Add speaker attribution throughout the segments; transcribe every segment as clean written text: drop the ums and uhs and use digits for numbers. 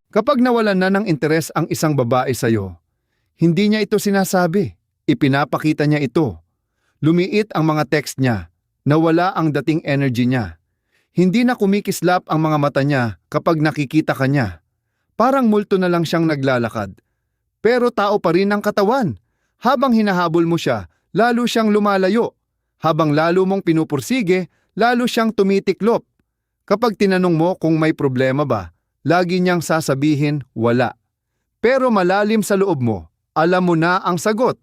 Speaker 1: Kapag nawalan na ng interes ang isang babae sa'yo, hindi niya ito sinasabi. Ipinapakita niya ito. Lumiit ang mga text niya. Nawala ang dating energy niya. Hindi na kumikislap ang mga mata niya kapag nakikita ka niya. Parang multo na lang siyang naglalakad. Pero tao pa rin ang katawan. Habang hinahabol mo siya, lalo siyang lumalayo. Habang lalo mong pinupursige, lalo siyang tumitiklop. Kapag tinanong mo kung may problema ba, lagi niyang sasabihin wala. Pero malalim sa loob mo, alam mo na ang sagot.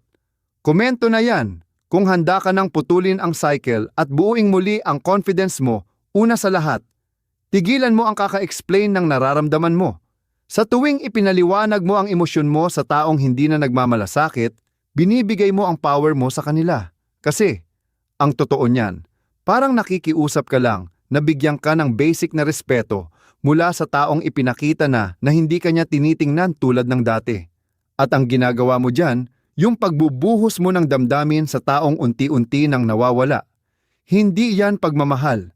Speaker 1: Komento na yan. Kung handa ka nang putulin ang cycle at buuing muli ang confidence mo, una sa lahat, tigilan mo ang kaka-explain ng nararamdaman mo. Sa tuwing ipinaliwanag mo ang emosyon mo sa taong hindi na nagmamalasakit, binibigay mo ang power mo sa kanila. Kasi, ang totoo niyan, parang nakikiusap ka lang, nabigyan ka ng basic na respeto mula sa taong ipinakita na hindi ka niya tinitingnan tulad ng dati. At ang ginagawa mo dyan, yung pagbubuhos mo ng damdamin sa taong unti-unti nang nawawala. Hindi yan pagmamahal.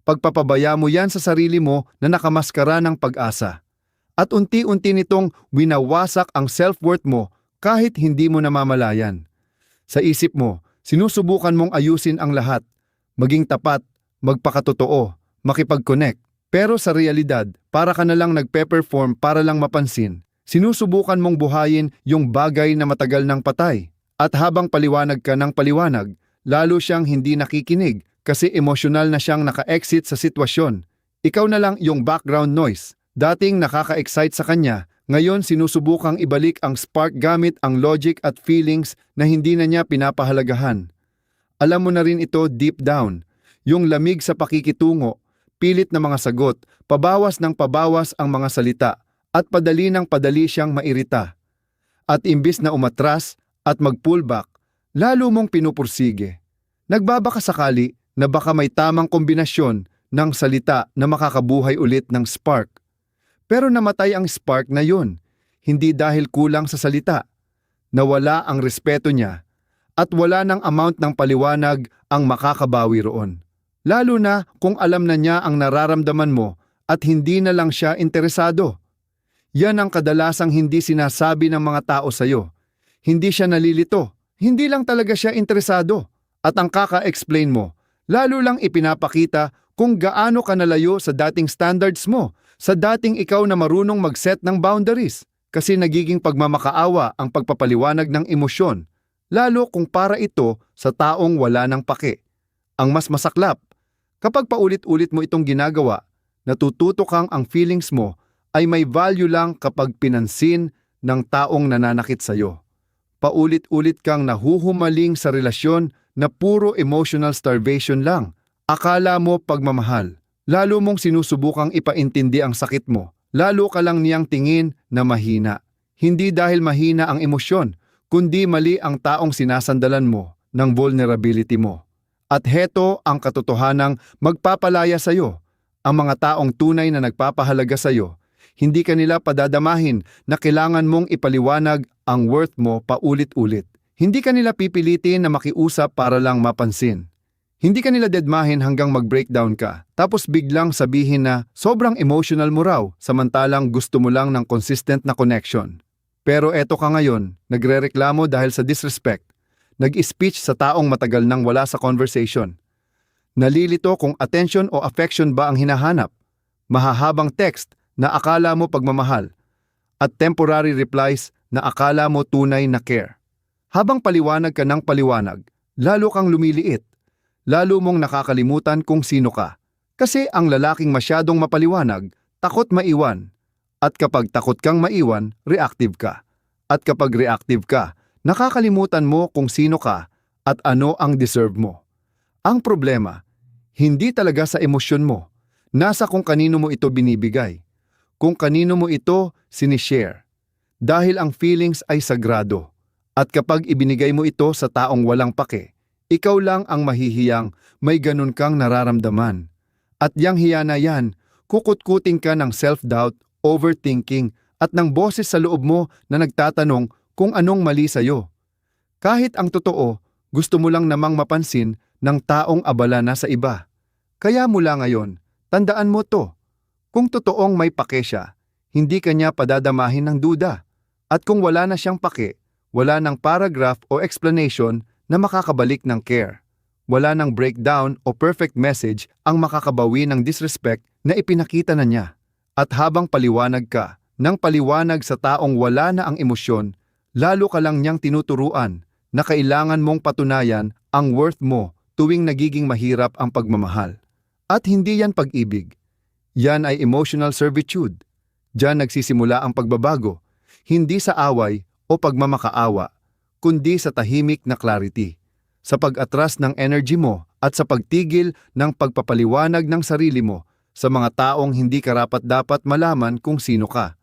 Speaker 1: Pagpapabaya mo yan sa sarili mo na nakamaskara ng pag-asa. At unti-unti nitong winawasak ang self-worth mo kahit hindi mo namamalayan. Sa isip mo, sinusubukan mong ayusin ang lahat, maging tapat, magpakatotoo, makipag-connect. Pero sa realidad, para ka na lang nagpe-perform para lang mapansin. Sinusubukan mong buhayin yung bagay na matagal nang patay. At habang paliwanag ka ng paliwanag, lalo siyang hindi nakikinig kasi emosyonal na siyang naka-exit sa sitwasyon. Ikaw na lang yung background noise. Dating nakaka-excite sa kanya, ngayon sinusubukang ibalik ang spark gamit ang logic at feelings na hindi na niya pinapahalagahan. Alam mo na rin ito deep down. Yung lamig sa pakikitungo, pilit na mga sagot, pabawas ng pabawas ang mga salita, at padali ng padali siyang mairita. At imbis na umatras at mag-pullback, lalo mong pinupursige. Nagbabaka sakali na baka may tamang kombinasyon ng salita na makakabuhay ulit ng spark. Pero namatay ang spark na yun, hindi dahil kulang sa salita. Nawala ang respeto niya, at wala ng amount ng paliwanag ang makakabawi roon. Lalo na kung alam na niya ang nararamdaman mo at hindi na lang siya interesado. Yan ang kadalasang hindi sinasabi ng mga tao sa'yo. Hindi siya nalilito, hindi lang talaga siya interesado. At ang kaka-explain mo, lalo lang ipinapakita kung gaano ka nalayo sa dating standards mo, sa dating ikaw na marunong mag-set ng boundaries. Kasi nagiging pagmamakaawa ang pagpapaliwanag ng emosyon, lalo kung para ito sa taong wala ng pake. Ang mas masaklap, kapag paulit-ulit mo itong ginagawa, natututo kang ang feelings mo ay may value lang kapag pinansin ng taong nananakit sa'yo. Paulit-ulit kang nahuhumaling sa relasyon na puro emotional starvation lang. Akala mo pagmamahal. Lalo mong sinusubukang ipaintindi ang sakit mo. Lalo ka lang niyang tingin na mahina. Hindi dahil mahina ang emosyon, kundi mali ang taong sinasandalan mo ng vulnerability mo. At heto ang katotohanang magpapalaya sa'yo. Ang mga taong tunay na nagpapahalaga sa'yo, hindi ka nila padadamahin na kailangan mong ipaliwanag ang worth mo paulit-ulit. Hindi ka nila pipilitin na makiusap para lang mapansin. Hindi ka nila dedmahin hanggang mag-breakdown ka, tapos biglang sabihin na sobrang emotional mo raw, samantalang gusto mo lang ng consistent na connection. Pero eto ka ngayon, nagrereklamo dahil sa disrespect. Nag-speech sa taong matagal nang wala sa conversation. Nalilito kung attention o affection ba ang hinahanap. Mahahabang text na akala mo pagmamahal, at temporary replies na akala mo tunay na care. Habang paliwanag ka ng paliwanag, lalo kang lumiliit. Lalo mong nakakalimutan kung sino ka. Kasi ang lalaking masyadong mapaliwanag, takot maiwan. At kapag takot kang maiwan, reactive ka. At kapag reactive ka, nakakalimutan mo kung sino ka at ano ang deserve mo. Ang problema, hindi talaga sa emosyon mo. Nasa kung kanino mo ito binibigay. Kung kanino mo ito sinishare. Dahil ang feelings ay sagrado. At kapag ibinigay mo ito sa taong walang pake, ikaw lang ang mahihiyang may ganun kang nararamdaman. At yang hiya na yan, kukut-kuting ka ng self-doubt, overthinking, at ng boses sa loob mo na nagtatanong kung anong mali sa'yo. Kahit ang totoo, gusto mo lang namang mapansin ng taong abala na sa iba. Kaya mula ngayon, tandaan mo to. Kung totoong may pake siya, hindi kanya padadamahin ng duda. At kung wala na siyang pake, wala ng paragraph o explanation na makakabalik ng care. Wala ng breakdown o perfect message ang makakabawi ng disrespect na ipinakita na niya. At habang paliwanag ka, ng paliwanag sa taong wala na ang emosyon, lalo ka lang niyang tinuturuan na kailangan mong patunayan ang worth mo tuwing nagiging mahirap ang pagmamahal. At hindi yan pag-ibig. Yan ay emotional servitude. Diyan nagsisimula ang pagbabago, hindi sa away o pagmamakaawa, kundi sa tahimik na clarity, sa pag-atras ng energy mo at sa pagtigil ng pagpapaliwanag ng sarili mo sa mga taong hindi karapat-dapat malaman kung sino ka.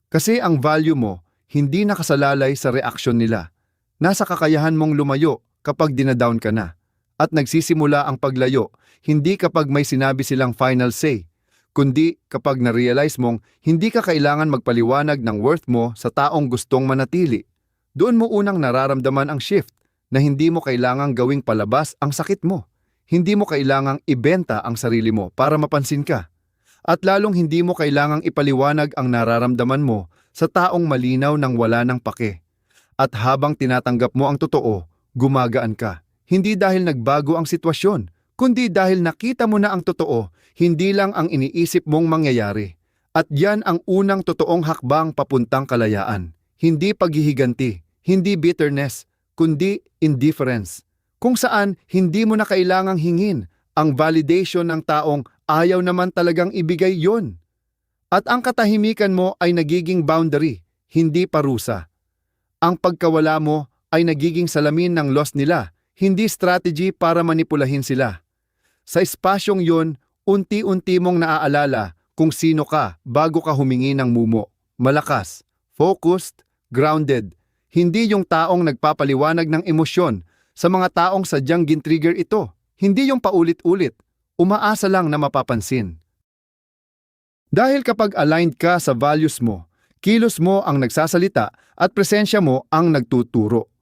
Speaker 1: Kasi ang value mo hindi nakasalalay sa reaksyon nila. Nasa kakayahan mong lumayo kapag dinadown ka na. At nagsisimula ang paglayo, hindi kapag may sinabi silang final say, kundi kapag na-realize mong hindi ka kailangan magpaliwanag ng worth mo sa taong gustong manatili. Doon mo unang nararamdaman ang shift na hindi mo kailangang gawing palabas ang sakit mo. Hindi mo kailangang ibenta ang sarili mo para mapansin ka. At lalong hindi mo kailangang ipaliwanag ang nararamdaman mo sa taong malinaw nang wala ng pake. At habang tinatanggap mo ang totoo, gumagaan ka. Hindi dahil nagbago ang sitwasyon, kundi dahil nakita mo na ang totoo, hindi lang ang iniisip mong mangyayari. At yan ang unang totoong hakbang papuntang kalayaan. Hindi paghihiganti, hindi bitterness, kundi indifference. Kung saan hindi mo na kailangang hingin ang validation ng taong ayaw naman talagang ibigay yon. At ang katahimikan mo ay nagiging boundary, hindi parusa. Ang pagkawala mo ay nagiging salamin ng loss nila, hindi strategy para manipulahin sila. Sa espasyong yon, unti-unti mong naaalala kung sino ka bago ka humingi ng mumo. Malakas, focused, grounded. Hindi yung taong nagpapaliwanag ng emosyon sa mga taong sadyang gintrigger ito. Hindi yung paulit-ulit, umaasa lang na mapapansin. Dahil kapag aligned ka sa values mo, kilos mo ang nagsasalita at presensya mo ang nagtuturo.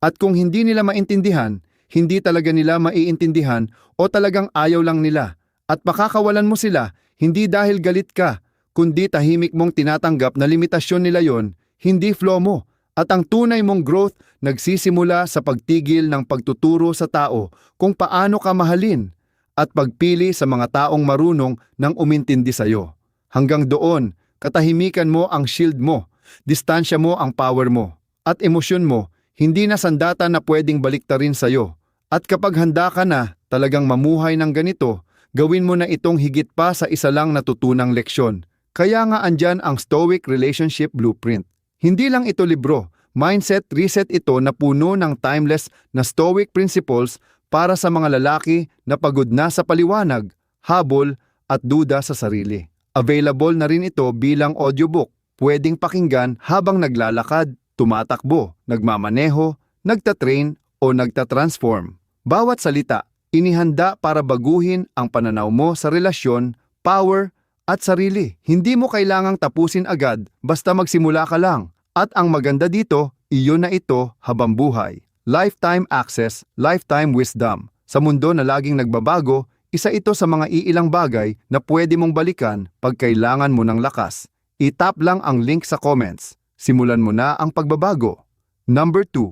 Speaker 1: At kung hindi nila maintindihan, hindi talaga nila maiintindihan o talagang ayaw lang nila. At makakawalan mo sila, hindi dahil galit ka, kundi tahimik mong tinatanggap na limitasyon nila yon, hindi flaw mo. At ang tunay mong growth nagsisimula sa pagtigil ng pagtuturo sa tao kung paano ka mahalin at pagpili sa mga taong marunong ng umintindi sa iyo. Hanggang doon, katahimikan mo ang shield mo, distansya mo ang power mo, at emosyon mo, hindi na sandata na pwedeng baliktarin sa iyo. At kapag handa ka na talagang mamuhay ng ganito, gawin mo na itong higit pa sa isa lang natutunang leksyon. Kaya nga andyan ang Stoic Relationship Blueprint. Hindi lang ito libro, mindset reset ito na puno ng timeless na Stoic principles para sa mga lalaki na pagod na sa paliwanag, habol at duda sa sarili. Available na rin ito bilang audiobook, pwedeng pakinggan habang naglalakad, tumatakbo, nagmamaneho, nagtatrain o nagtatransform. Bawat salita, inihanda para baguhin ang pananaw mo sa relasyon, power, at sarili. Hindi mo kailangang tapusin agad, basta magsimula ka lang. At ang maganda dito, iyon na ito habang buhay. Lifetime access, lifetime wisdom. Sa mundo na laging nagbabago, isa ito sa mga iilang bagay na pwede mong balikan pag kailangan mo ng lakas. I-tap lang ang link sa comments. Simulan mo na ang pagbabago. Number 2.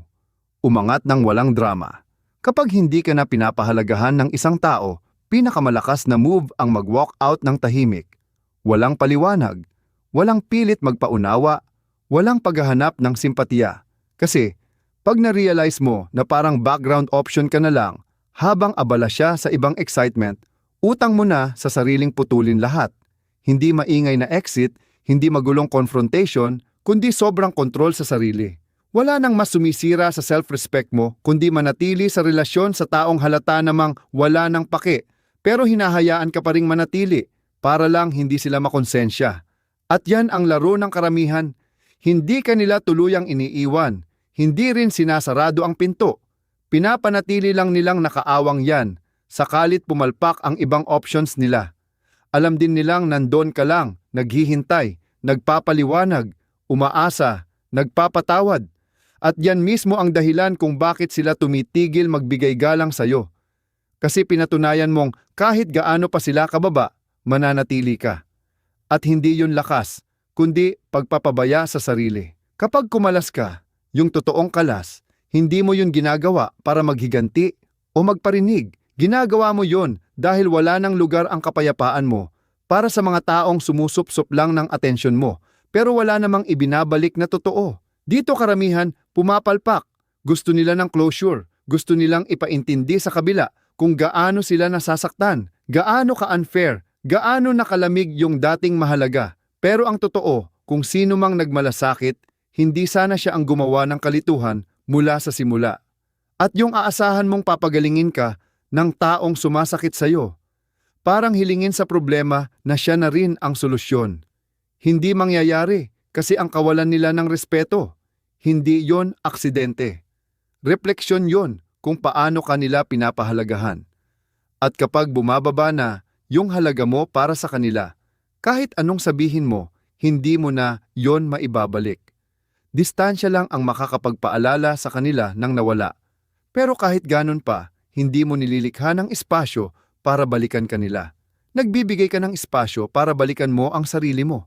Speaker 1: Umangat ng walang drama. Kapag hindi ka na pinapahalagahan ng isang tao, pinakamalakas na move ang mag-walk out ng tahimik. Walang paliwanag, walang pilit magpaunawa, walang paghahanap ng simpatiya. Kasi, pag na-realize mo na parang background option ka na lang, habang abala siya sa ibang excitement, utang mo na sa sariling putulin lahat. Hindi maingay na exit, hindi magulong confrontation, kundi sobrang kontrol sa sarili. Wala nang mas sumisira sa self-respect mo, kundi manatili sa relasyon sa taong halata namang wala nang pake, pero hinahayaan ka pa ring manatili, para lang hindi sila makonsensya. At yan ang laro ng karamihan. Hindi ka nila tuluyang iniiwan. Hindi rin sinasarado ang pinto. Pinapanatili lang nilang nakaawang yan, sakalit pumalpak ang ibang options nila. Alam din nilang nandun ka lang, naghihintay, nagpapaliwanag, umaasa, nagpapatawad. At yan mismo ang dahilan kung bakit sila tumitigil magbigay galang sa'yo. Kasi pinatunayan mong kahit gaano pa sila kababa, mananatili ka. At hindi yun lakas, kundi pagpapabaya sa sarili. Kapag kumalas ka, yung totoong kalas, hindi mo yun ginagawa para maghiganti o magparinig. Ginagawa mo yun dahil wala nang lugar ang kapayapaan mo para sa mga taong sumusup-sup lang ng atensyon mo, pero wala namang ibinabalik na totoo. Dito karamihan pumapalpak. Gusto nila ng closure. Gusto nilang ipaintindi sa kabila kung gaano sila nasasaktan, gaano ka-unfair, gaano nakalamig yung dating mahalaga. Pero ang totoo, kung sino mang nagmalasakit, hindi sana siya ang gumawa ng kalituhan mula sa simula. At yung aasahan mong papagalingin ka ng taong sumasakit sa'yo, parang hilingin sa problema na siya na rin ang solusyon. Hindi mangyayari kasi ang kawalan nila ng respeto. Hindi yon aksidente. Refleksyon yon kung paano kanila pinapahalagahan. At kapag bumababa na yung halaga mo para sa kanila, kahit anong sabihin mo, hindi mo na yon maibabalik. Distansya lang ang makakapagpaalala sa kanila ng nawala. Pero kahit ganun pa, hindi mo nililikha ng espasyo para balikan kanila. Nagbibigay ka ng espasyo para balikan mo ang sarili mo.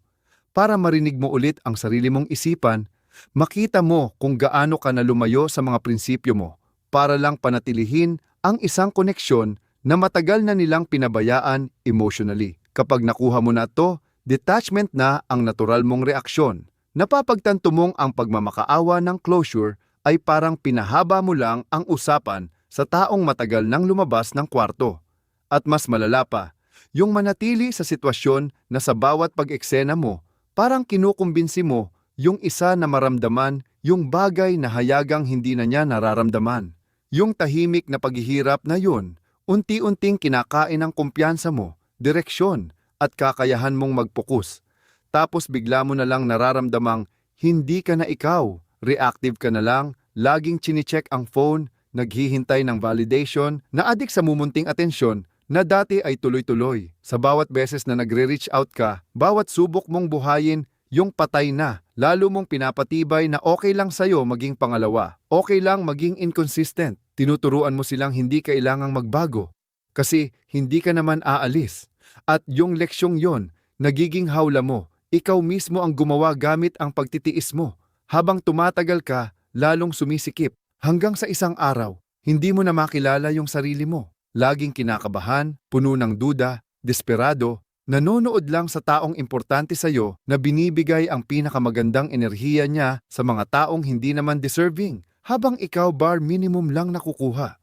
Speaker 1: Para marinig mo ulit ang sarili mong isipan, makita mo kung gaano ka na lumayo sa mga prinsipyo mo para lang panatilihin ang isang koneksyon na matagal na nilang pinabayaan emotionally. Kapag nakuha mo na to, detachment na ang natural mong reaksyon. Napapagtanto mong ang pagmamakaawa ng closure ay parang pinahaba mo lang ang usapan sa taong matagal nang lumabas ng kwarto. At mas malala pa, yung manatili sa sitwasyon na sa bawat pag-eksena mo, parang kinukumbinsi mo yung isa na maramdaman yung bagay na hayagang hindi na niya nararamdaman. Yung tahimik na paghihirap na yun, unti-unting kinakain ang kumpiyansa mo, direksyon, at kakayahan mong magpokus. Tapos bigla mo na lang nararamdamang hindi ka na ikaw, reactive ka na lang, laging chine-check ang phone, naghihintay ng validation, na-addict sa mumunting atensyon na dati ay tuloy-tuloy. Sa bawat beses na nagre-reach out ka, bawat subok mong buhayin, yung patay na, lalo mong pinapatibay na okay lang sa'yo maging pangalawa, okay lang maging inconsistent. Tinuturuan mo silang hindi kailangang magbago kasi hindi ka naman aalis. At yung leksyong yon, nagiging hawla mo. Ikaw mismo ang gumawa gamit ang pagtitiis mo. Habang tumatagal ka, lalong sumisikip. Hanggang sa isang araw, hindi mo na makilala yung sarili mo. Laging kinakabahan, puno ng duda, desperado, nanonood lang sa taong importante sa'yo na binibigay ang pinakamagandang enerhiya niya sa mga taong hindi naman deserving, habang ikaw bare minimum lang nakukuha.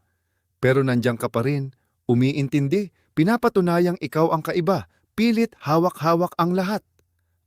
Speaker 1: Pero nandiyan ka pa rin, umiintindi, pinapatunayang ikaw ang kaiba, pilit hawak-hawak ang lahat.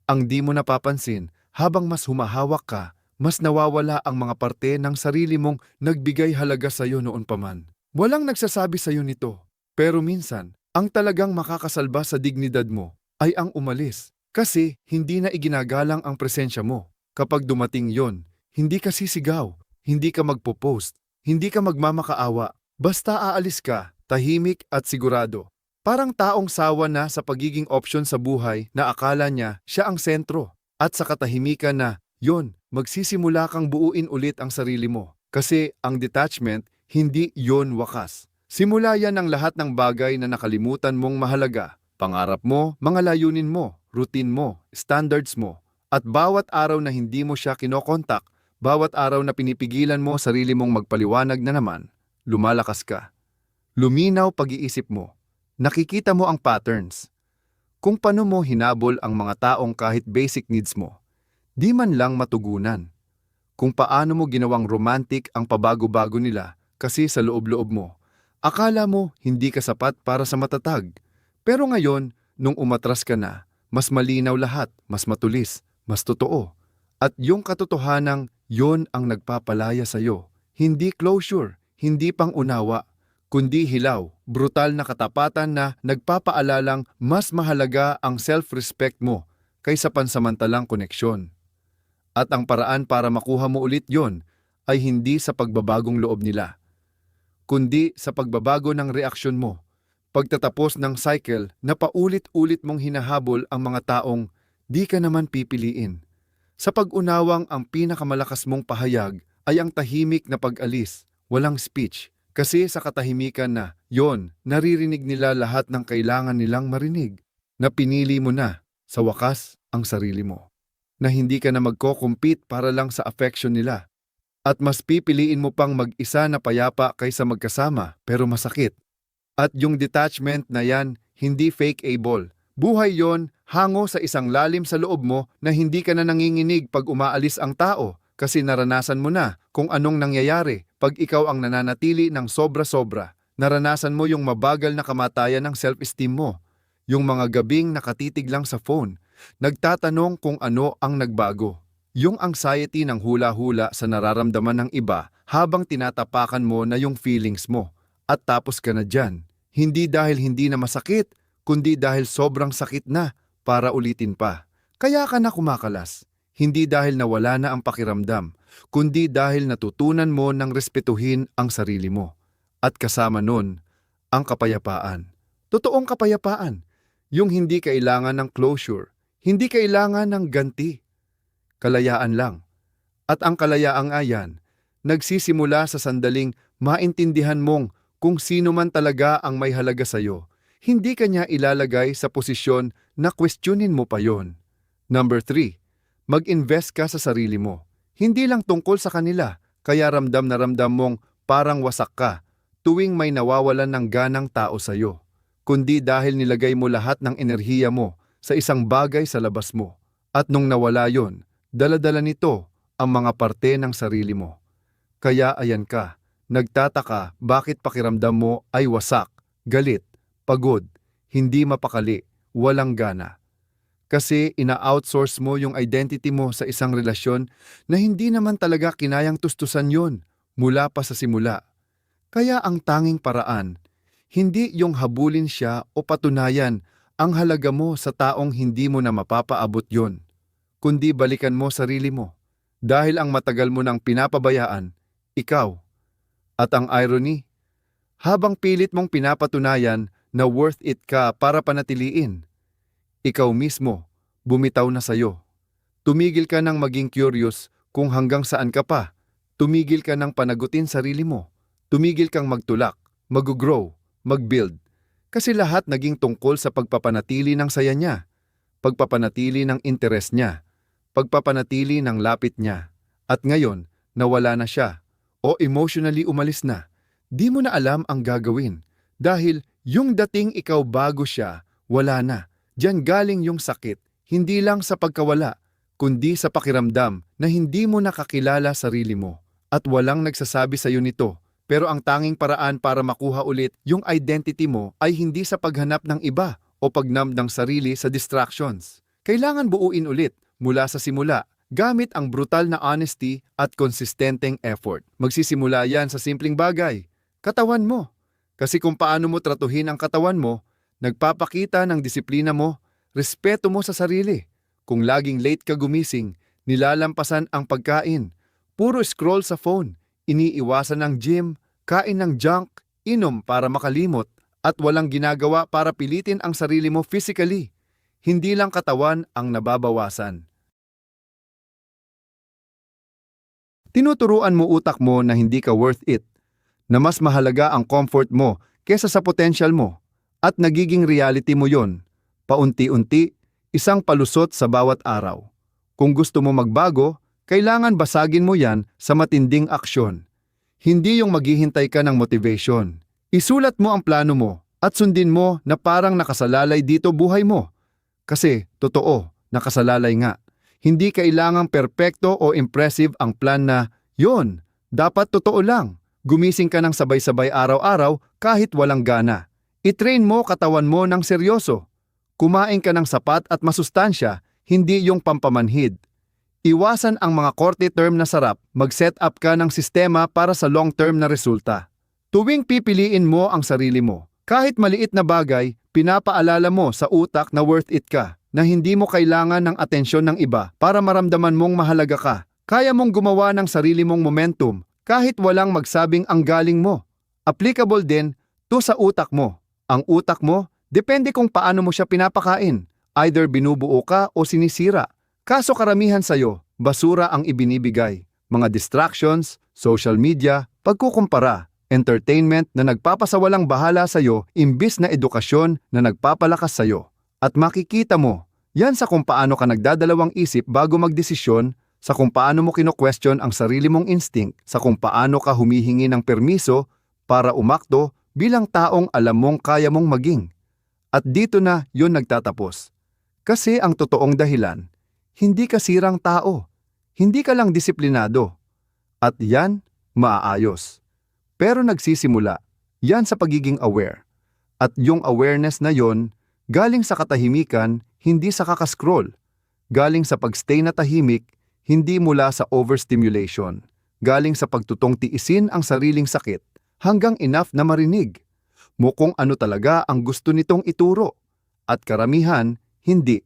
Speaker 1: Ang di mo napapansin, habang mas humahawak ka, mas nawawala ang mga parte ng sarili mong nagbigay halaga sa'yo noon pa man. Walang nagsasabi sa'yo nito, pero minsan, ang talagang makakasalba sa dignidad mo ay ang umalis. Kasi hindi na iginagalang ang presensya mo. Kapag dumating yon, hindi ka sisigaw, hindi ka magpo-post, hindi ka magmamakaawa. Basta aalis ka, tahimik at sigurado. Parang taong sawa na sa pagiging opsyon sa buhay na akala niya siya ang sentro. At sa katahimikan na, yon, magsisimula kang buuin ulit ang sarili mo. Kasi ang detachment, hindi yon wakas. Simula yan ang lahat ng bagay na nakalimutan mong mahalaga. Pangarap mo, mga layunin mo, routine mo, standards mo. At bawat araw na hindi mo siya kinokontak, bawat araw na pinipigilan mo sarili mong magpaliwanag na naman, lumalakas ka. Luminaw pag-iisip mo. Nakikita mo ang patterns. Kung paano mo hinabol ang mga taong kahit basic needs mo, di man lang matugunan. Kung paano mo ginawang romantic ang pabago-bago nila kasi sa loob-loob mo. Akala mo hindi ka sapat para sa matatag. Pero ngayon, nung umatras ka na, mas malinaw lahat, mas matulis, mas totoo. At yung katotohanang yon ang nagpapalaya sa'yo. Hindi closure, hindi pang-unawa, kundi hilaw, brutal na katapatan na nagpapaalalang mas mahalaga ang self-respect mo kaysa pansamantalang koneksyon. At ang paraan para makuha mo ulit yon ay hindi sa pagbabagong loob nila, kundi sa pagbabago ng reaksyon mo. Pagtatapos ng cycle na paulit-ulit mong hinahabol ang mga taong di ka naman pipiliin. Sa pag-unawang ang pinakamalakas mong pahayag ay ang tahimik na pag-alis, walang speech. Kasi sa katahimikan na, yon, naririnig nila lahat ng kailangan nilang marinig, na pinili mo na, sa wakas, ang sarili mo. na hindi ka na magko-compete para lang sa affection nila. At mas pipiliin mo pang mag-isa na payapa kaysa magkasama pero masakit. At yung detachment na yan, hindi fake-able. Buhay yon, hango sa isang lalim sa loob mo na hindi ka na nanginginig pag umaalis ang tao kasi naranasan mo na kung anong nangyayari pag ikaw ang nananatili ng sobra-sobra. Naranasan mo yung mabagal na kamatayan ng self-esteem mo. Yung mga gabing nakatitig lang sa phone, nagtatanong kung ano ang nagbago. Yung anxiety ng hula-hula sa nararamdaman ng iba habang tinatapakan mo na yung feelings mo. At tapos ka na dyan. Hindi dahil hindi na masakit, kundi dahil sobrang sakit na para ulitin pa. Kaya ka na kumakalas. Hindi dahil nawala na ang pakiramdam, kundi dahil natutunan mo ng respetuhin ang sarili mo. At kasama nun, ang kapayapaan. Totoong kapayapaan. Yung hindi kailangan ng closure, hindi kailangan ng ganti. Kalayaan lang. At ang kalayaang ayan, nagsisimula sa sandaling maintindihan mong kung sino man talaga ang may halaga sa'yo. Hindi ka niya ilalagay sa posisyon na questionin mo pa yon. Number 3, mag-invest ka sa sarili mo. Hindi lang tungkol sa kanila, kaya ramdam na ramdam mong parang wasak ka tuwing may nawawalan ng ganang tao sa'yo. Kundi dahil nilagay mo lahat ng enerhiya mo sa isang bagay sa labas mo. At nung nawala yon, dala-dala nito ang mga parte ng sarili mo. Kaya ayan ka, nagtataka bakit pakiramdam mo ay wasak, galit, pagod, hindi mapakali, walang gana. Kasi ina-outsource mo yung identity mo sa isang relasyon na hindi naman talaga kinayang tustusan yon mula pa sa simula. Kaya ang tanging paraan, hindi yung habulin siya o patunayan ang halaga mo sa taong hindi mo na mapapaabot yon, kundi balikan mo sarili mo. Dahil ang matagal mo nang pinapabayaan, ikaw. At ang irony, habang pilit mong pinapatunayan na worth it ka para panatiliin, ikaw mismo, bumitaw na sayo. Tumigil ka ng maging curious kung hanggang saan ka pa. Tumigil ka ng panagutin sarili mo. Tumigil kang magtulak, mag-grow, mag-build. Kasi lahat naging tungkol sa pagpapanatili ng saya niya, pagpapanatili ng interes niya, pagpapanatili ng lapit niya. At ngayon, nawala na siya o emotionally umalis na. Di mo na alam ang gagawin dahil yung dating ikaw bago siya, wala na. Diyan galing yung sakit, hindi lang sa pagkawala, kundi sa pakiramdam na hindi mo nakakilala sarili mo. At walang nagsasabi sa iyo nito. Pero ang tanging paraan para makuha ulit yung identity mo ay hindi sa paghanap ng iba o pagnam ng sarili sa distractions. Kailangan buuin ulit mula sa simula gamit ang brutal na honesty at konsistenteng effort. Magsisimula yan sa simpleng bagay, katawan mo. Kasi kung paano mo tratuhin ang katawan mo, nagpapakita ng disiplina mo, respeto mo sa sarili. Kung laging late ka gumising, nilalampasan ang pagkain, puro scroll sa phone, iniiwasan ng gym, kain ng junk, inom para makalimot, at walang ginagawa para pilitin ang sarili mo physically. Hindi lang katawan ang nababawasan. Tinuturuan mo utak mo na hindi ka worth it, na mas mahalaga ang comfort mo kesa sa potential mo, at nagiging reality mo yon, paunti-unti, isang palusot sa bawat araw. Kung gusto mo magbago, kailangan basagin mo yan sa matinding aksyon. Hindi yung maghihintay ka ng motivation. Isulat mo ang plano mo at sundin mo na parang nakasalalay dito buhay mo. Kasi, totoo, nakasalalay nga. Hindi kailangang perpekto o impressive ang plan na, yon, dapat totoo lang. Gumising ka ng sabay-sabay araw-araw kahit walang gana. I-train mo katawan mo ng seryoso. Kumain ka ng sapat at masustansya, hindi yung pampamanhid. Iwasan ang mga korte-term na sarap, mag-set up ka ng sistema para sa long-term na resulta. Tuwing pipiliin mo ang sarili mo, kahit maliit na bagay, pinapaalala mo sa utak na worth it ka, na hindi mo kailangan ng atensyon ng iba para maramdaman mong mahalaga ka. Kaya mong gumawa ng sarili mong momentum, kahit walang magsabing ang galing mo. Applicable din to sa utak mo. Ang utak mo, depende kung paano mo siya pinapakain. Either binubuo ka o sinisira. Kaso karamihan sa'yo, basura ang ibinibigay. Mga distractions, social media, pagkukumpara, entertainment na nagpapasawalang bahala sa'yo imbis na edukasyon na nagpapalakas sa'yo. At makikita mo, Yan sa kung paano ka nagdadalawang isip bago magdesisyon, sa kung paano mo kino-question ang sarili mong instinct, sa kung paano ka humihingi ng permiso para umakto bilang taong alam mong kaya mong maging. At dito na yun nagtatapos. Kasi ang totoong dahilan, hindi ka sirang tao, hindi ka lang disiplinado. At yan, maaayos. Pero nagsisimula, yan sa pagiging aware. At yung awareness na yon, galing sa katahimikan, hindi sa kakascroll. Galing sa pagstay na tahimik, hindi mula sa overstimulation. Galing sa pagtutong tiisin ang sariling sakit, hanggang enough na marinig mo kung ano talaga ang gusto nitong ituro. At karamihan, hindi.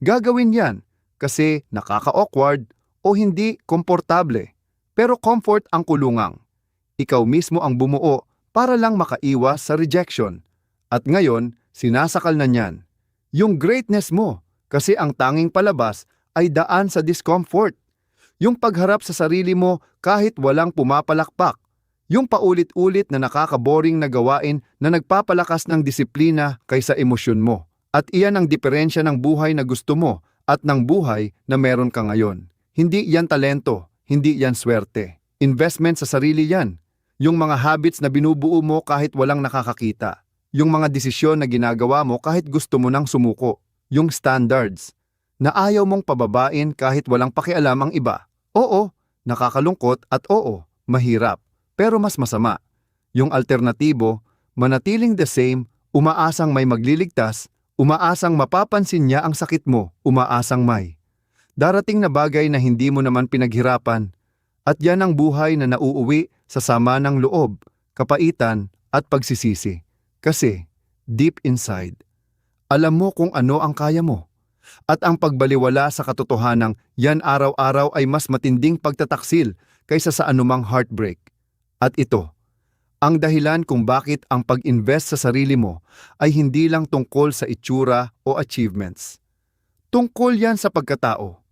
Speaker 1: Gagawin yan kasi nakaka-awkward o hindi komportable. Pero comfort ang kulungang. Ikaw mismo ang bumuo para lang makaiwas sa rejection. At ngayon, sinasakal na niyan. Yung greatness mo, kasi ang tanging palabas ay daan sa discomfort. Yung pagharap sa sarili mo kahit walang pumapalakpak. Yung paulit-ulit na nakakaboring na gawain na nagpapalakas ng disiplina kaysa emosyon mo. At iyan ang diferensya ng buhay na gusto mo at ng buhay na meron ka ngayon. Hindi yan talento, hindi yan swerte. Investment sa sarili yan. Yung mga habits na binubuo mo kahit walang nakakakita. Yung mga desisyon na ginagawa mo kahit gusto mo nang sumuko. Yung standards na ayaw mong pababain kahit walang pakialam ang iba. Oo, nakakalungkot at oo, mahirap. Pero mas masama. Yung alternatibo, manatiling the same, umaasang may magliligtas, umaasang mapapansin niya ang sakit mo, umaasang may darating na bagay na hindi mo naman pinaghirapan. At yan ang buhay na nauuwi sa sama ng loob, kapaitan at pagsisisi. Kasi, deep inside, alam mo kung ano ang kaya mo. At ang pagbaliwala sa katotohanang yan araw-araw ay mas matinding pagtataksil kaysa sa anumang heartbreak. At ito, ang dahilan kung bakit ang pag-invest sa sarili mo ay hindi lang tungkol sa itsura o achievements. Tungkol yan sa pagkatao.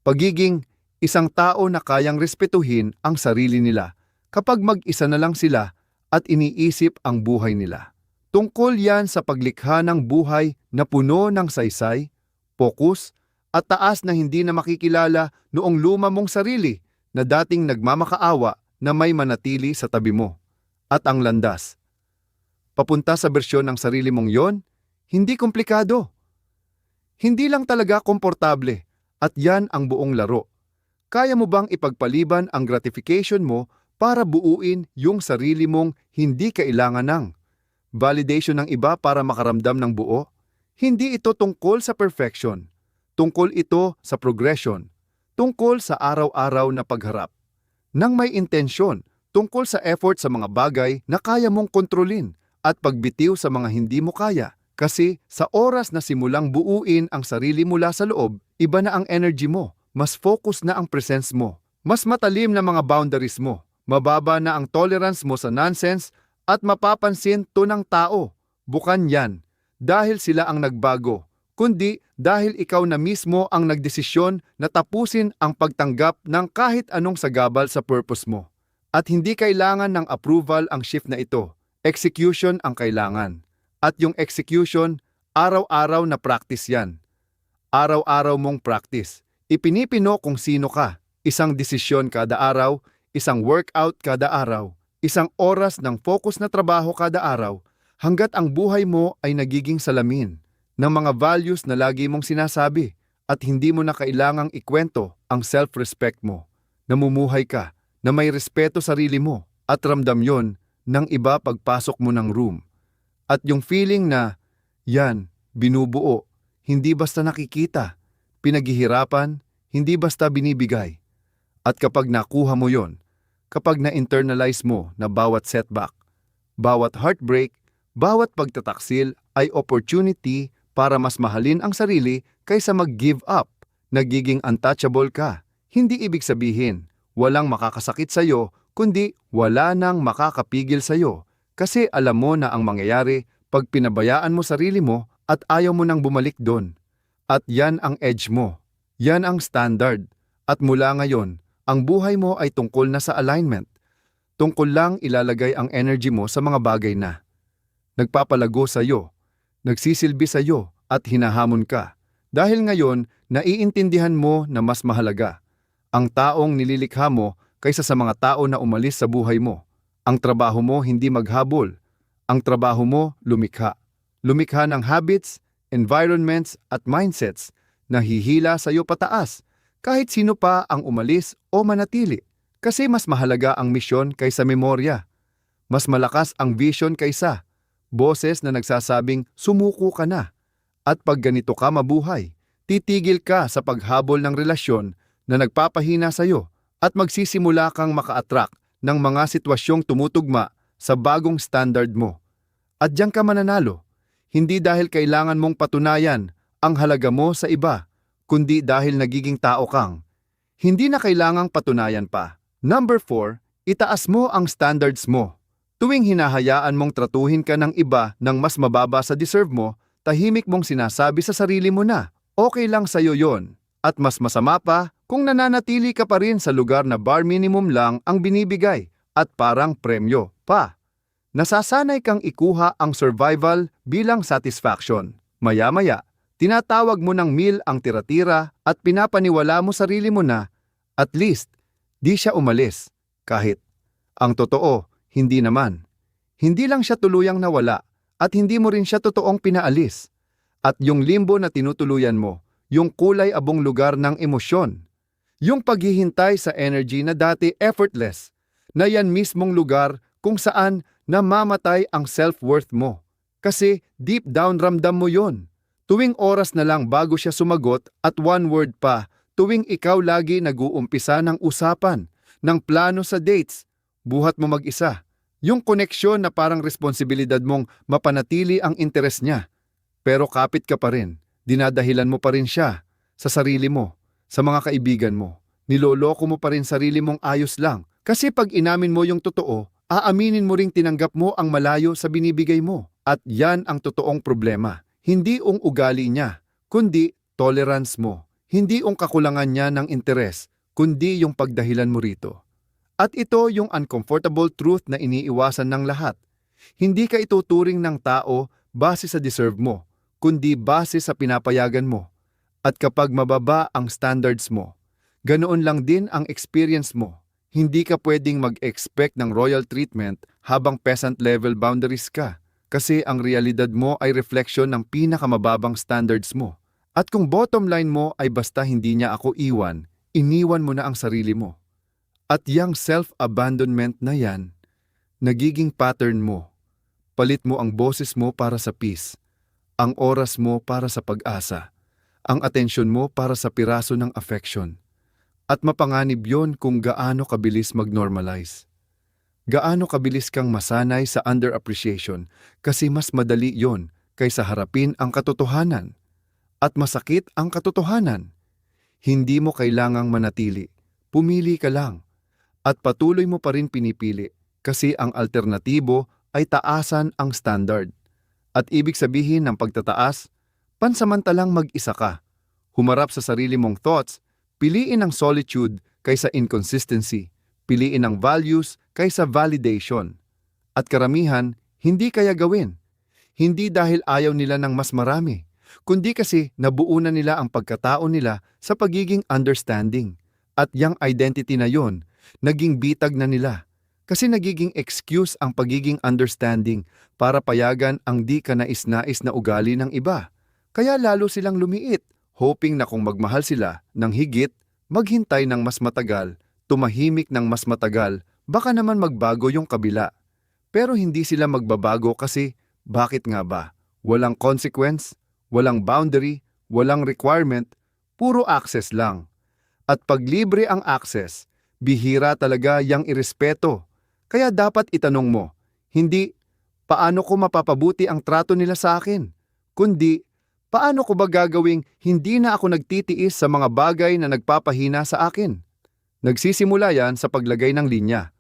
Speaker 1: Pagiging isang tao na kayang respetuhin ang sarili nila kapag mag-isa na lang sila at iniisip ang buhay nila. Tungkol yan sa paglikha ng buhay na puno ng saysay, focus, at taas na hindi na makikilala noong luma mong sarili na dating nagmamakaawa na may manatili sa tabi mo. At ang landas. Papunta sa bersyon ng sarili mong yon, hindi komplikado. Hindi lang talaga komportable at yan ang buong laro. Kaya mo bang ipagpaliban ang gratification mo para buuin yung sarili mong hindi kailangan ng validation ng iba para makaramdam ng buo? Hindi ito tungkol sa perfection. Tungkol ito sa progression. Tungkol sa araw-araw na pagharap. Nang may intensyon, tungkol sa effort sa mga bagay na kaya mong kontrolin at pagbitiw sa mga hindi mo kaya. Kasi sa oras na simulang buuin ang sarili mula sa loob, iba na ang energy mo. Mas focus na ang presence mo. Mas matalim na mga boundaries mo. Mababa na ang tolerance mo sa nonsense at mapapansin to ng tao. Bukan yan dahil sila ang nagbago, kundi dahil ikaw na mismo ang nagdesisyon na tapusin ang pagtanggap ng kahit anong sagabal sa purpose mo. At hindi kailangan ng approval ang shift na ito. Execution ang kailangan. At yung execution, araw-araw na practice yan. Araw-araw mong practice. Ipinipino kung sino ka. Isang desisyon kada araw, isang workout kada araw, isang oras ng focus na trabaho kada araw, hanggat ang buhay mo ay nagiging salamin ng mga values na lagi mong sinasabi at hindi mo na kailangang ikwento ang self-respect mo. Namumuhay ka na may respeto sa sarili mo at ramdam yon ng iba pagpasok mo ng room. At yung feeling na, yan, binubuo, hindi basta nakikita, pinaghihirapan, hindi basta binibigay. At kapag nakuha mo yon, kapag na-internalize mo na bawat setback, bawat heartbreak, bawat pagtataksil ay opportunity para mas mahalin ang sarili kaysa mag-give up, nagiging untouchable ka. Hindi ibig sabihin, walang makakasakit sa'yo, kundi wala nang makakapigil sa'yo. Kasi alam mo na ang mangyayari pag pinabayaan mo sarili mo at ayaw mo nang bumalik doon. At yan ang edge mo. Yan ang standard. At mula ngayon, ang buhay mo ay tungkol na sa alignment. Tungkol lang ilalagay ang energy mo sa mga bagay na nagpapalago sa iyo, nagsisilbi sa iyo at hinahamon ka. Dahil ngayon, naiintindihan mo na mas mahalaga ang taong nililikha mo kaysa sa mga tao na umalis sa buhay mo. Ang trabaho mo hindi maghabol. Ang trabaho mo lumikha. Lumikha ng habits, environments at mindsets na hihila sa iyo pataas kahit sino pa ang umalis o manatili. Kasi mas mahalaga ang misyon kaysa memorya. Mas malakas ang vision kaysa boses na nagsasabing sumuko ka na. At pag ganito ka mabuhay, titigil ka sa paghabol ng relasyon na nagpapahina sa iyo at magsisimula kang maka-attract ng mga sitwasyong tumutugma sa bagong standard mo. At diyan ka mananalo, hindi dahil kailangan mong patunayan ang halaga mo sa iba, kundi dahil nagiging tao kang. Hindi na kailangang patunayan pa. Number 4, itaas mo ang standards mo. Tuwing hinahayaan mong tratuhin ka ng iba ng mas mababa sa deserve mo, tahimik mong sinasabi sa sarili mo na, okay lang sa'yo yon. At mas masama pa kung nananatili ka pa rin sa lugar na bare minimum lang ang binibigay at parang premyo pa. Nasasanay kang ikuha ang survival bilang satisfaction. Maya-maya, tinatawag mo ng meal ang tira-tira at pinapaniwala mo sarili mo na, at least, di siya umalis. Kahit, ang totoo, hindi naman. Hindi lang siya tuluyang nawala at hindi mo rin siya totoong pinaalis. At yung limbo na tinutuluyan mo, yung kulay abong lugar ng emosyon, yung paghihintay sa energy na dati effortless, na yan mismong lugar kung saan namamatay ang self-worth mo. Kasi deep down ramdam mo yon. Tuwing oras na lang bago siya sumagot at one word pa, tuwing ikaw lagi nag-uumpisa ng usapan, ng plano sa dates, buhat mo mag-isa. Yung koneksyon na parang responsibilidad mong mapanatili ang interes niya. Pero kapit ka pa rin, dinadahilan mo pa rin siya sa sarili mo, sa mga kaibigan mo. Niloloko mo pa rin sarili mong ayos lang. Kasi pag inamin mo yung totoo, aaminin mo ring tinanggap mo ang malayo sa binibigay mo. At yan ang totoong problema. Hindi ang ugali niya, kundi tolerance mo. Hindi ang kakulangan niya ng interes, kundi yung pagdahilan mo rito. At ito yung uncomfortable truth na iniiwasan ng lahat. Hindi ka ituturing ng tao base sa deserve mo, kundi base sa pinapayagan mo. At kapag mababa ang standards mo, ganoon lang din ang experience mo. Hindi ka pwedeng mag-expect ng royal treatment habang peasant level boundaries ka. Kasi ang realidad mo ay refleksyon ng pinakamababang standards mo. At kung bottom line mo ay basta hindi niya ako iwan, iniwan mo na ang sarili mo. At yang self-abandonment na yan, nagiging pattern mo. Palit mo ang boses mo para sa peace, ang oras mo para sa pag-asa, ang atensyon mo para sa piraso ng affection. At mapanganib yon kung gaano kabilis mag-normalize. Gaano kabilis kang masanay sa underappreciation kasi mas madali yon kaysa harapin ang katotohanan. At masakit ang katotohanan. Hindi mo kailangang manatili. Pumili ka lang. At patuloy mo pa rin pinipili kasi ang alternatibo ay taasan ang standard. At ibig sabihin ng pagtataas, pansamantalang mag-isa ka. Humarap sa sarili mong thoughts, piliin ang solitude kaysa inconsistency, piliin ang values kaysa validation. At karamihan, hindi kaya gawin. Hindi dahil ayaw nila ng mas marami, kundi kasi nabuo na nila ang pagkatao nila sa pagiging understanding. At yang identity na yon, naging bitag na nila. Kasi nagiging excuse ang pagiging understanding para payagan ang di ka nais-nais na ugali ng iba. Kaya lalo silang lumiit, hoping na kung magmahal sila ng higit, maghintay ng mas matagal, tumahimik ng mas matagal, baka naman magbago yung kabila. Pero hindi sila magbabago kasi, bakit nga ba? Walang consequence, walang boundary, walang requirement, puro access lang. At pag libre ang access, bihira talaga yang irespeto. Kaya dapat itanong mo, hindi, paano ko mapapabuti ang trato nila sa akin? Kundi, paano ko ba gagawing hindi na ako nagtitiis sa mga bagay na nagpapahina sa akin? Nagsisimula yan sa paglagay ng linya.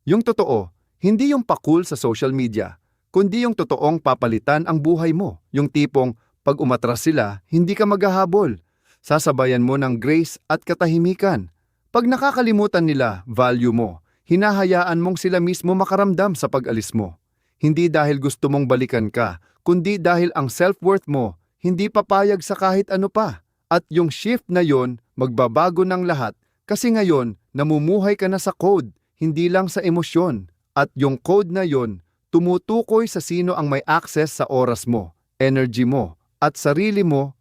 Speaker 1: Yung totoo, hindi yung pakul sa social media, kundi yung totoong papalitan ang buhay mo. Yung tipong, pag umatras sila, hindi ka maghahabol. Sasabayan mo ng grace at katahimikan. Pag nakakalimutan nila, value mo. Hinahayaan mong sila mismo makaramdam sa pag-alis mo. Hindi dahil gusto mong balikan ka, kundi dahil ang self-worth mo hindi papayag sa kahit ano pa. At yung shift na yon, magbabago ng lahat kasi ngayon, namumuhay ka na sa code, hindi lang sa emosyon. At yung code na yon, tumutukoy sa sino ang may access sa oras mo, energy mo, at sarili mo.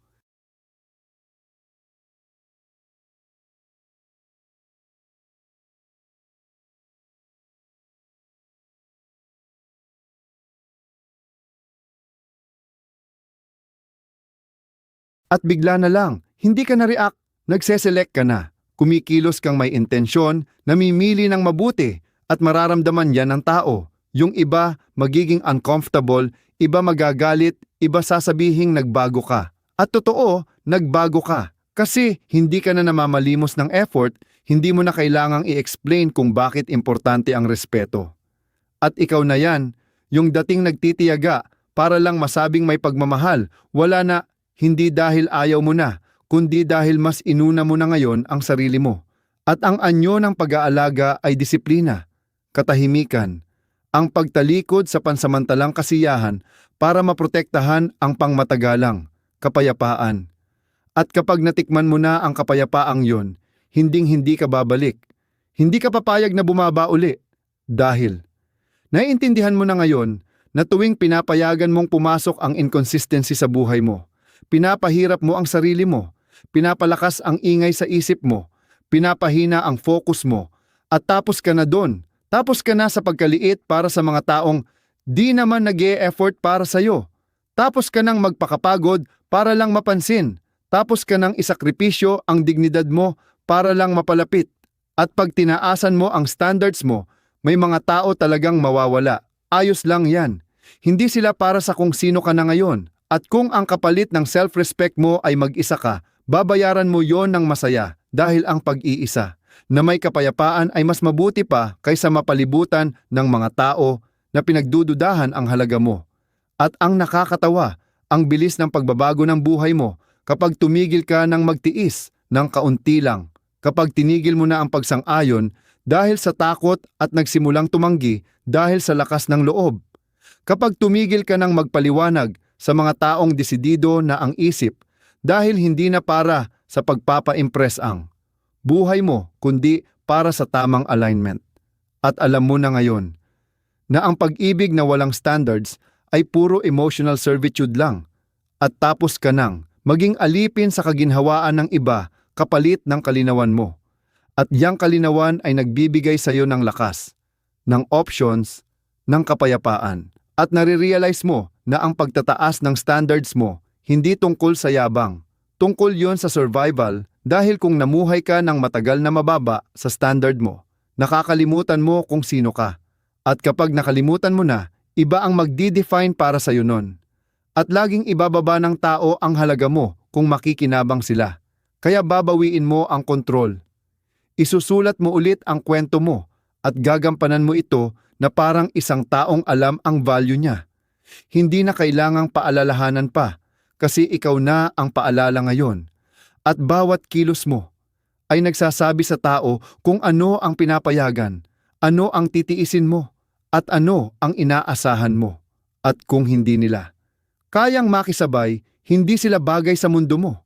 Speaker 1: At bigla na lang, hindi ka na-react, nagseselect ka na. Kumikilos kang may intensyon, namimili ng mabuti, at mararamdaman yan ng tao. Yung iba, magiging uncomfortable, iba magagalit, iba sasabihing nagbago ka. At totoo, nagbago ka. Kasi hindi ka na namamalimos ng effort, hindi mo na kailangang i-explain kung bakit importante ang respeto. At ikaw na yan, yung dating nagtitiyaga para lang masabing may pagmamahal, wala na, hindi dahil ayaw mo na, kundi dahil mas inuna mo na ngayon ang sarili mo. At ang anyo ng pag-aalaga ay disiplina, katahimikan, ang pagtalikod sa pansamantalang kasiyahan para maprotektahan ang pangmatagalang, kapayapaan. At kapag natikman mo na ang kapayapaang yon, hinding-hindi ka babalik. Hindi ka papayag na bumaba uli. Dahil, naiintindihan mo na ngayon na tuwing pinapayagan mong pumasok ang inconsistency sa buhay mo, pinapahirap mo ang sarili mo, pinapalakas ang ingay sa isip mo, pinapahina ang focus mo, at tapos ka na doon. Tapos ka na sa pagkaliit para sa mga taong di naman nag-e-effort para sa'yo. Tapos ka nang magpakapagod para lang mapansin. Tapos ka nang isakripisyo ang dignidad mo para lang mapalapit. At pag tinaasan mo ang standards mo, may mga tao talagang mawawala. Ayos lang yan. Hindi sila para sa kung sino ka na ngayon. At kung ang kapalit ng self-respect mo ay mag-isa ka, babayaran mo yon ng masaya dahil ang pag-iisa na may kapayapaan ay mas mabuti pa kaysa mapalibutan ng mga tao na pinagdududahan ang halaga mo. At ang nakakatawa, ang bilis ng pagbabago ng buhay mo kapag tumigil ka ng magtiis ng kaunti lang, kapag tinigil mo na ang pagsang-ayon dahil sa takot at nagsimulang tumanggi dahil sa lakas ng loob. Kapag tumigil ka ng magpaliwanag sa mga taong desidido na ang isip dahil hindi na para sa pagpapa-impress ang buhay mo kundi para sa tamang alignment. At alam mo na ngayon na ang pag-ibig na walang standards ay puro emotional servitude lang at tapos ka nang maging alipin sa kaginhawaan ng iba kapalit ng kalinawan mo. At yang kalinawan ay nagbibigay sa iyo ng lakas, ng options, ng kapayapaan. At nare-realize mo na ang pagtataas ng standards mo hindi tungkol sa yabang. Tungkol yon sa survival dahil kung namuhay ka ng matagal na mababa sa standard mo, nakakalimutan mo kung sino ka. At kapag nakalimutan mo na, iba ang magdi-define para sa iyo nun. At laging ibababa ng tao ang halaga mo kung makikinabang sila. Kaya babawiin mo ang kontrol. Isusulat mo ulit ang kwento mo at gagampanan mo ito na parang isang taong alam ang value niya. Hindi na kailangang paalalahanan pa kasi ikaw na ang paalala ngayon. At bawat kilos mo ay nagsasabi sa tao kung ano ang pinapayagan, ano ang titiisin mo, at ano ang inaasahan mo. At kung hindi nila kayang makisabay, hindi sila bagay sa mundo mo.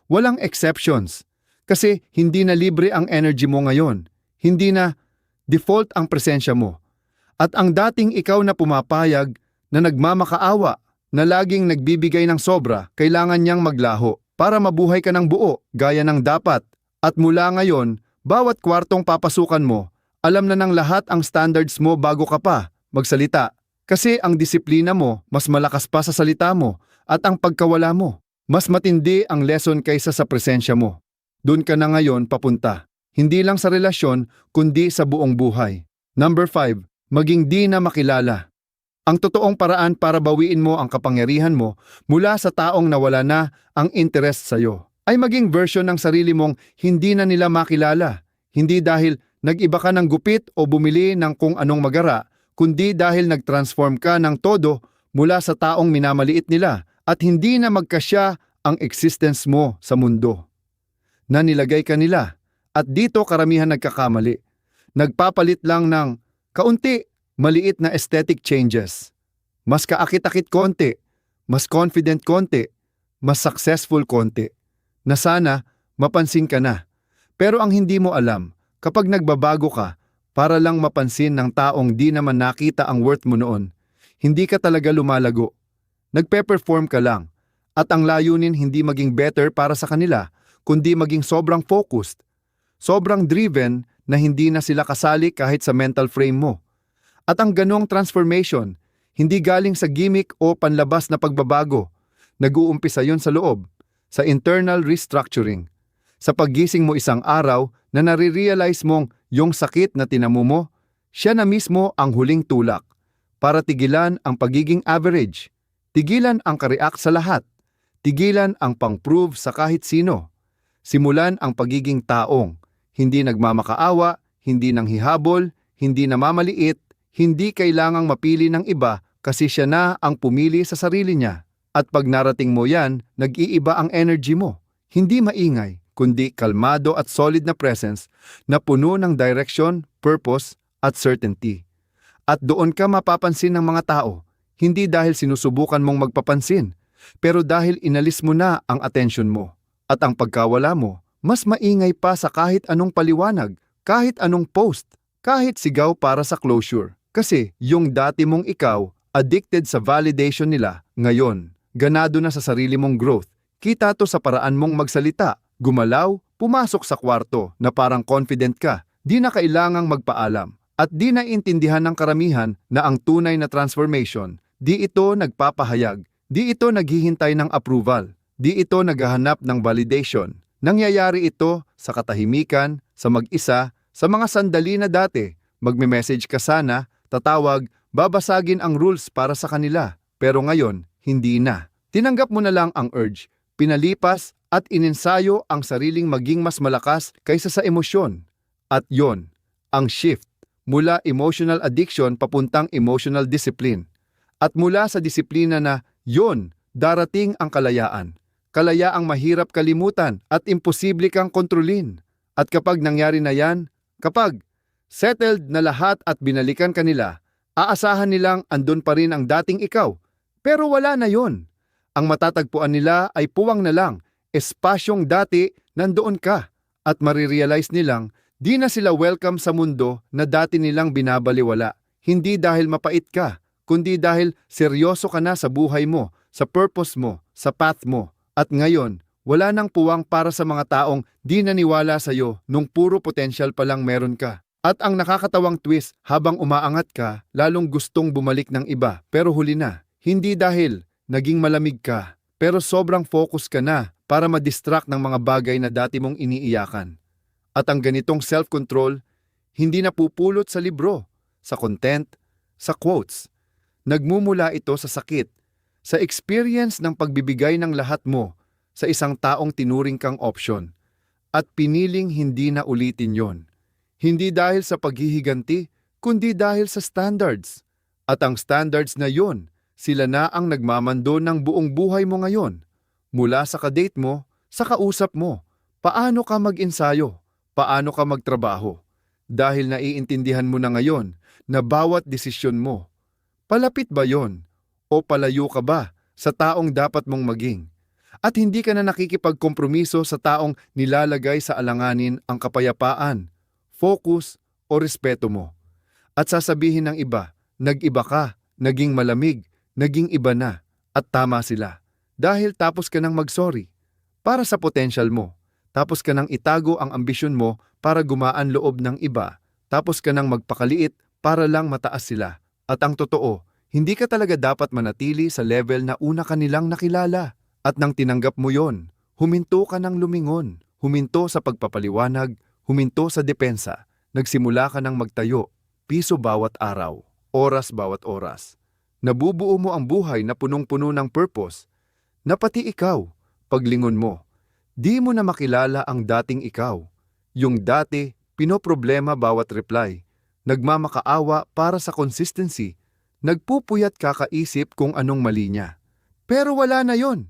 Speaker 1: Walang exceptions kasi hindi na libre ang energy mo ngayon. Hindi na default ang presensya mo. At ang dating ikaw na pumapayag, na nagmamakaawa, na laging nagbibigay ng sobra, kailangan niyang maglaho para mabuhay ka ng buo, gaya ng dapat. At mula ngayon, bawat kwartong papasukan mo, alam na ng lahat ang standards mo bago ka pa magsalita. Kasi ang disiplina mo, mas malakas pa sa salita mo, at ang pagkawala mo, mas matindi ang lesson kaysa sa presensya mo. Doon ka na ngayon papunta. Hindi lang sa relasyon, kundi sa buong buhay. Number 5, maging di na makilala. Ang totoong paraan para bawiin mo ang kapangyarihan mo mula sa taong nawala na ang interest sa iyo ay maging version ng sarili mong hindi na nila makilala. Hindi dahil nag-iba ka ng gupit o bumili ng kung anong magara, kundi dahil nag-transform ka ng todo mula sa taong minamaliit nila at hindi na magkasya ang existence mo sa mundo na nilagay ka nila. At dito karamihan nagkakamali. Nagpapalit lang ng kaunti, maliit na aesthetic changes. Mas kaakit-akit konti, mas confident konti, mas successful konti, na sana mapansin ka na. Pero ang hindi mo alam, kapag nagbabago ka, para lang mapansin ng taong di naman nakita ang worth mo noon, hindi ka talaga lumalago. Nagpe-perform ka lang. At ang layunin hindi maging better para sa kanila, kundi maging sobrang focused, sobrang driven na hindi na sila kasali kahit sa mental frame mo. At ang ganong transformation, hindi galing sa gimmick o panlabas na pagbabago. Nag-uumpisa yon sa loob, sa internal restructuring. Sa paggising mo isang araw na nare-realize mong yung sakit na tinamu mo, siya na mismo ang huling tulak para tigilan ang pagiging average, tigilan ang ka-react sa lahat, tigilan ang pang-prove sa kahit sino. Simulan ang pagiging taong, hindi nagmamakaawa, hindi nanghihabol, hindi namamaliit, hindi kailangang mapili ng iba kasi siya na ang pumili sa sarili niya. At pag narating mo yan, nag-iiba ang energy mo. Hindi maingay, kundi kalmado at solid na presence na puno ng direction, purpose, at certainty. At doon ka mapapansin ng mga tao, hindi dahil sinusubukan mong magpapansin, pero dahil inalis mo na ang attention mo. At ang pagkawala mo, mas maingay pa sa kahit anong paliwanag, kahit anong post, kahit sigaw para sa closure. Kasi yung dati mong ikaw, addicted sa validation nila, ngayon, ganado na sa sarili mong growth. Kita to sa paraan mong magsalita, gumalaw, pumasok sa kwarto na parang confident ka, di na kailangang magpaalam. At di naiintindihan ng karamihan na ang tunay na transformation, di ito nagpapahayag, di ito naghihintay ng approval, di ito naghahanap ng validation. Nangyayari ito sa katahimikan, sa mag-isa, sa mga sandali na dati. Magme-message ka sana, tatawag, babasagin ang rules para sa kanila. Pero ngayon, hindi na. Tinanggap mo na lang ang urge, pinalipas at ininsayo ang sariling maging mas malakas kaysa sa emosyon. At yon, ang shift, mula emotional addiction papuntang emotional discipline. At mula sa disiplina na yon, darating ang kalayaan. Kalayaang mahirap kalimutan at imposible kang kontrolin. At kapag nangyari na yan, kapag settled na lahat at binalikan ka nila, aasahan nilang andun pa rin ang dating ikaw. Pero wala na yon. Ang matatagpuan nila ay puwang na lang, espasyong dati nandoon ka. At marirealize nilang di na sila welcome sa mundo na dati nilang binabaliwala. Hindi dahil mapait ka, kundi dahil seryoso ka na sa buhay mo, sa purpose mo, sa path mo. At ngayon, wala nang puwang para sa mga taong di naniwala sa'yo nung puro potential pa lang meron ka. At ang nakakatawang twist, habang umaangat ka, lalong gustong bumalik ng iba, pero huli na. Hindi dahil naging malamig ka, pero sobrang focus ka na para ma-distract ng mga bagay na dati mong iniiyakan. At ang ganitong self-control, hindi napupulot sa libro, sa content, sa quotes. Nagmumula ito sa sakit, sa experience ng pagbibigay ng lahat mo sa isang taong tinuring kang option at piniling hindi na ulitin yon. Hindi dahil sa paghihiganti, kundi dahil sa standards. At ang standards na yon, sila na ang nagmamando ng buong buhay mo ngayon. Mula sa kadate mo, sa kausap mo, paano ka mag-ensayo, paano ka magtrabaho. Dahil naiintindihan mo na ngayon na bawat desisyon mo, palapit ba yon? O palayo ka ba sa taong dapat mong maging? At hindi ka na nakikipagkompromiso sa taong nilalagay sa alanganin ang kapayapaan, focus o respeto mo. At sasabihin ng iba, nag-iba ka, naging malamig, naging iba na, at tama sila. Dahil tapos ka nang mag-sorry para sa potential mo. Tapos ka nang itago ang ambisyon mo para gumaan loob ng iba. Tapos ka nang magpakaliit para lang mataas sila. At ang totoo, hindi ka talaga dapat manatili sa level na una ka nilang nakilala. At nang tinanggap mo yon, huminto ka ng lumingon, huminto sa pagpapaliwanag, huminto sa depensa, nagsimula ka ng magtayo, piso bawat araw, oras bawat oras. Nabubuo mo ang buhay na punong-puno ng purpose, na pati ikaw, paglingon mo, di mo na makilala ang dating ikaw. Yung dati, pinoproblema bawat reply, nagmamakaawa para sa consistency, nagpupuyat kakaisip kung anong mali niya. Pero wala na yon.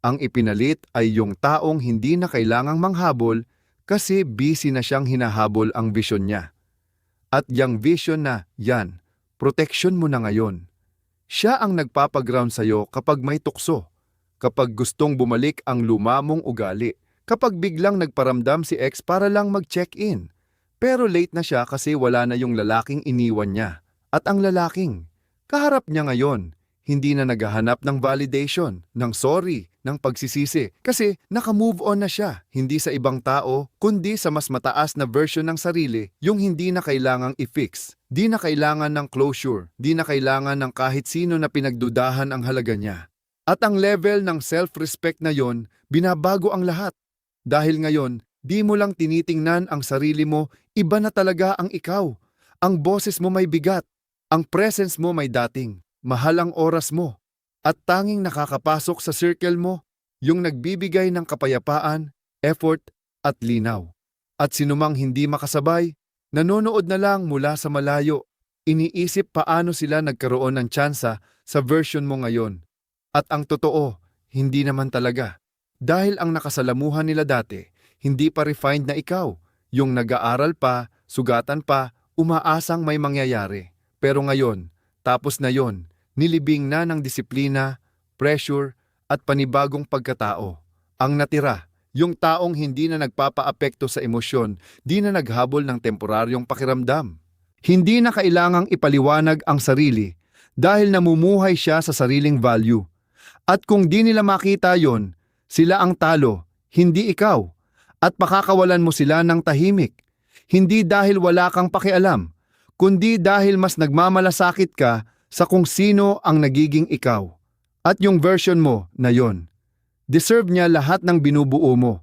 Speaker 1: Ang ipinalit ay yung taong hindi na kailangang manghabol kasi busy na siyang hinahabol ang vision niya. At yang vision na yan, protection mo na ngayon. Siya ang nagpapaground sa'yo kapag may tukso, kapag gustong bumalik ang lumamong ugali, kapag biglang nagparamdam si ex para lang mag-check-in. Pero late na siya kasi wala na yung lalaking iniwan niya. At ang lalaking, kaharap niya ngayon, hindi na naghahanap ng validation, ng sorry, ng pagsisisi. Kasi naka-move on na siya, hindi sa ibang tao, kundi sa mas mataas na version ng sarili, yung hindi na kailangang i-fix. Di na kailangan ng closure, di na kailangan ng kahit sino na pinagdudahan ang halaga niya. At ang level ng self-respect na yon, binabago ang lahat. Dahil ngayon, di mo lang tinitingnan ang sarili mo, iba na talaga ang ikaw. Ang boses mo may bigat, ang presence mo may dating. Mahal ang oras mo, at tanging nakakapasok sa circle mo, yung nagbibigay ng kapayapaan, effort, at linaw. At sinumang hindi makasabay, nanonood na lang mula sa malayo, iniisip paano sila nagkaroon ng tsansa sa version mo ngayon. At ang totoo, hindi naman talaga. Dahil ang nakasalamuhan nila dati, hindi pa refined na ikaw, yung nag-aaral pa, sugatan pa, umaasang may mangyayari. Pero ngayon, tapos na yon, nilibing na ng disiplina, pressure, at panibagong pagkatao. Ang natira, yung taong hindi na nagpapaapekto sa emosyon, di na naghabol ng temporaryong pakiramdam. Hindi na kailangang ipaliwanag ang sarili dahil namumuhay siya sa sariling value. At kung di nila makita yon, sila ang talo, hindi ikaw. At pakakawalan mo sila ng tahimik. Hindi dahil wala kang pakialam, kundi dahil mas nagmamalasakit ka sa kung sino ang nagiging ikaw. At yung version mo na yon, deserve niya lahat ng binubuo mo,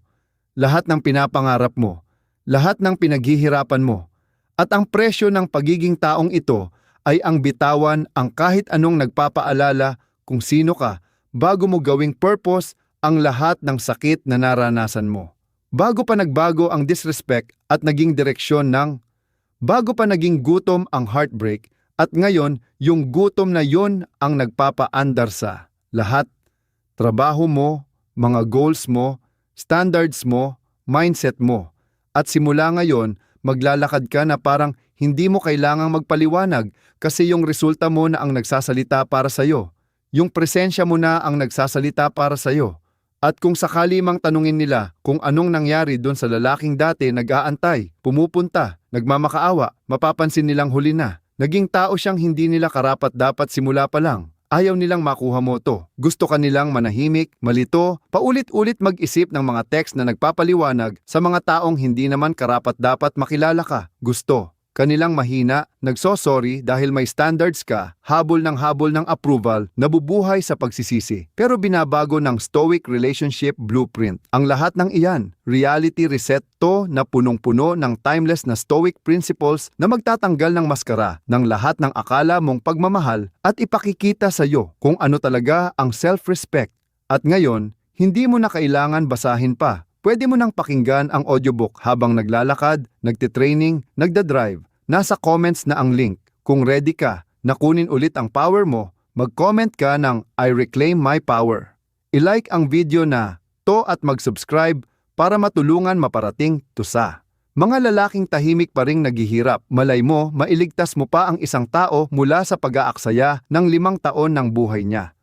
Speaker 1: lahat ng pinapangarap mo, lahat ng pinaghihirapan mo. At ang presyo ng pagiging taong ito ay ang bitawan ang kahit anong nagpapaalala kung sino ka bago mo gawing purpose ang lahat ng sakit na naranasan mo. Bago pa nagbago ang disrespect at naging direksyon ng, bago pa naging gutom ang heartbreak, at ngayon, yung gutom na yon ang nagpapaandar sa lahat. Trabaho mo, mga goals mo, standards mo, mindset mo. At simula ngayon, maglalakad ka na parang hindi mo kailangang magpaliwanag kasi yung resulta mo na ang nagsasalita para sa'yo. Yung presensya mo na ang nagsasalita para sa'yo. At kung sakali mang tanungin nila kung anong nangyari doon sa lalaking dati nag-aantay, pumupunta, nagmamakaawa, mapapansin nilang huli na. Naging tao siyang hindi nila karapat-dapat simula pa lang. Ayaw nilang makuha mo to. Gusto ka nilang manahimik, malito, paulit-ulit mag-isip ng mga text na nagpapaliwanag sa mga taong hindi naman karapat-dapat makilala ka. Gusto kanilang mahina, nagsosorry dahil may standards ka, habol ng approval, nabubuhay sa pagsisisi. Pero binabago ng Stoic Relationship Blueprint. Ang lahat ng iyan, reality reset to na punong-puno ng timeless na Stoic principles na magtatanggal ng maskara ng lahat ng akala mong pagmamahal at ipakikita sa iyo kung ano talaga ang self-respect. At ngayon, hindi mo na kailangan basahin pa. Pwede mo nang pakinggan ang audiobook habang naglalakad, nagtitraining, nagdadrive. Nasa comments na ang link. Kung ready ka na kunin ulit ang power mo, mag-comment ka ng I reclaim my power. I-like ang video na to at mag-subscribe para matulungan maparating to sa mga lalaking tahimik pa ring naghihirap. Malay mo, mailigtas mo pa ang isang tao mula sa pag-aaksaya ng 5 taon ng buhay niya.